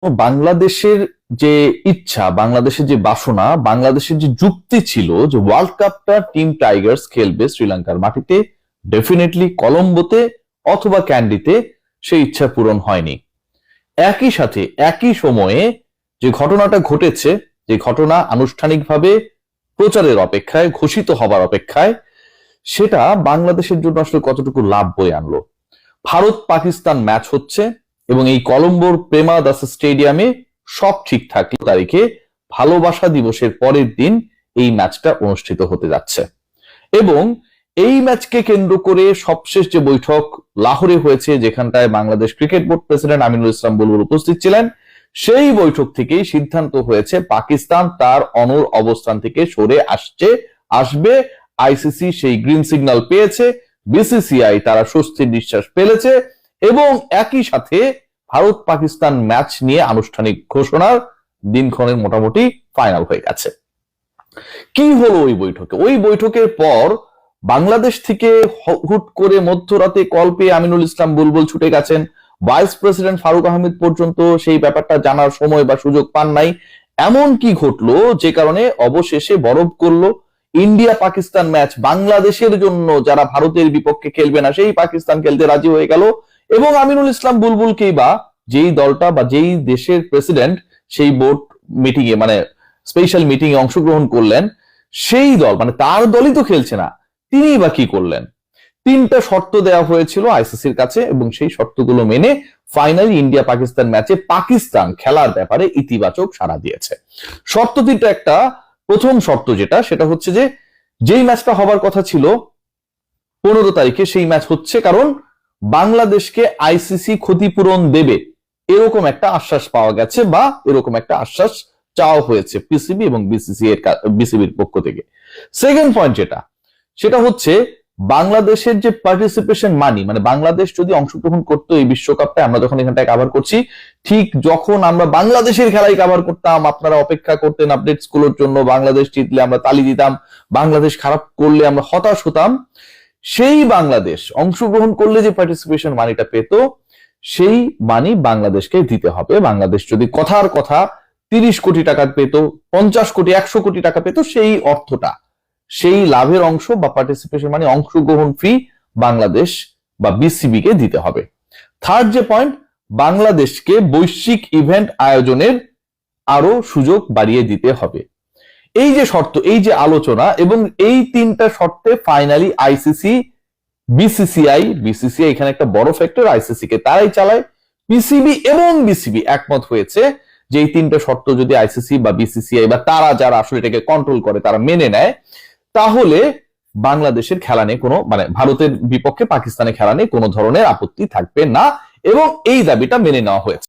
বাংলাদেশের যে ইচ্ছা, বাংলাদেশের যে বাসনা, বাংলাদেশের যে যুক্তি ছিল যে ওয়ার্ল্ড কাপটা টিম টাইগার্স খেলবে শ্রীলঙ্কার মাটিতে, ডেফিনেটলি কলম্বোতে অথবা ক্যান্ডিতে, সেই ইচ্ছা পূরণ হয়নি। একই সাথে একই সময়ে যে ঘটনাটা ঘটেছে, যে ঘটনা আনুষ্ঠানিকভাবে প্রচারের অপেক্ষায়, ঘোষিত হবার অপেক্ষায়, সেটা বাংলাদেশের জন্য আসলে কতটুকু লাভ বয়ে আনলো। ভারত পাকিস্তান ম্যাচ হচ্ছে এবং এই কলম্বোর প্রেমাদাসা স্টেডিয়ামে সব ঠিক থাকলো তারিখে ভালোবাসা দিবসের পরের দিন এই ম্যাচটা অনুষ্ঠিত হতে যাচ্ছে। এবং এই ম্যাচকে কেন্দ্র করে সবশেষ যে বৈঠক লাহোরে হয়েছে, যেখানটায় Bangladesh cricket board president Aminul Islam Bulbul উপস্থিত ছিলেন, সেই বৈঠক থেকেই সিদ্ধান্ত হয়েছে পাকিস্তান তার অনুর অবস্থান থেকে সরে আসবে। আইসিসি সেই গ্রিন সিগন্যাল পেয়েছে, বিসিসিআই তারা স্বস্তির নিঃশ্বাস ফেলেছে এবং একই সাথে ভারত পাকিস্তান ম্যাচ নিয়ে আনুষ্ঠানিক ঘোষণার দিনক্ষণের মোটামুটি ফাইনাল হয়ে গেছে। কি হলো ওই বৈঠকে? ওই বৈঠকের পর বাংলাদেশ থেকে হুট করে মধ্যরাতে কল পেয়ে আমিনুল ইসলাম বুলবুল ছুটে গেছেন। ভাইস প্রেসিডেন্ট ফারুক আহমেদ পর্যন্ত সেই ব্যাপারটা জানার সময় বা সুযোগ পান নাই। এমন কি ঘটলো যে কারণে অবশেষে বরফ করলো ইন্ডিয়া পাকিস্তান ম্যাচ বাংলাদেশের জন্য, যারা ভারতের বিপক্ষে খেলবে না সেই পাকিস্তান খেলতে রাজি হয়ে গেল। এবং আমিনুল ইসলাম বুলবুলকেই বা যেই দলটা বা যেই দেশের প্রেসিডেন্ট সেই বোর্ড মিটিং এ, মানে স্পেশাল মিটিং এ অংশগ্রহণ করলেন, সেই দল, মানে তার দলই তো খেলছে না, তিনি বা কি করলেন? তিনটা শর্ত দেওয়া হয়েছিল আইসিসির কাছে এবং সেই শর্তগুলো মেনে ফাইনালি ইন্ডিয়া পাকিস্তান ম্যাচে পাকিস্তান খেলার ব্যাপারে ইতিবাচক সাড়া দিয়েছে। শর্ত তিনটা, একটা প্রথম শর্ত সেটা হচ্ছে যে যেই ম্যাচটা হবার কথা ছিল 15 তারিখে, সেই ম্যাচ হচ্ছে কারণ বাংলাদেশকে আইসিসি ক্ষতিপূরণ দেবে, এরকম একটা আশ্বাস পাওয়া গেছে বা এরকম একটা আশ্বাস চাওয়া হয়েছে পিসিবি এবং বিসিবির পক্ষ থেকে। সেকেন্ড পয়েন্ট সেটা হচ্ছে বাংলাদেশের যে পার্টিসিপেশন মানি, মানে বাংলাদেশ যদি অংশগ্রহণ করতো এই বিশ্বকাপটা, আমরা যখন এখানটায় কভার করছি, ঠিক যখন আমরা বাংলাদেশের খেলাই কভার করতাম, আপনারা অপেক্ষা করতেন আপডেটস গুলোর জন্য, বাংলাদেশ জিতলে আমরা তালি দিতাম, বাংলাদেশ খারাপ করলে আমরা হতাশ হতাম, সেই বাংলাদেশ অংশগ্রহণ করলে যে পার্টিসিপেশন মানিটা পেত, সেই মানি বাংলাদেশকে দিতে হবে। বাংলাদেশ যদি কথার কথা 30 কোটি টাকা পেত, 50 কোটি, 100 কোটি টাকা পেত, সেই অর্থটা, সেই লাভের অংশ বা পার্টিসিপেশন মানে অংশগ্রহণ ফি বাংলাদেশ বা বিসিবি কে দিতে হবে। থার্ড যে পয়েন্ট, বাংলাদেশকে বৈশ্বিক ইভেন্ট আয়োজনের আরো সুযোগ বাড়িয়ে দিতে হবে। এই যে শর্ত, এই যে আলোচনা, এবং এই তিনটা শর্তে ফাইনালি আইসিসি, বিসিসিআই এখানে একটা বড় ফ্যাক্টর, আইসিসি কে তারাই চালায়, পিসিবি এবং বিসিবি একমত হয়েছে যে এই তিনটা শর্ত যদি আইসিসি বা বিসিসিআই বা তারা যারা আসলে এটাকে কন্ট্রোল করে তারা মেনে নেয়, তাহলে বাংলাদেশের খেলা নিয়ে কোনো, মানে ভারতের বিপক্ষে পাকিস্তানের খেলা নিয়ে কোনো ধরনের আপত্তি থাকবে না, এবং এই দাবিটা মেনে নেওয়া হয়েছে।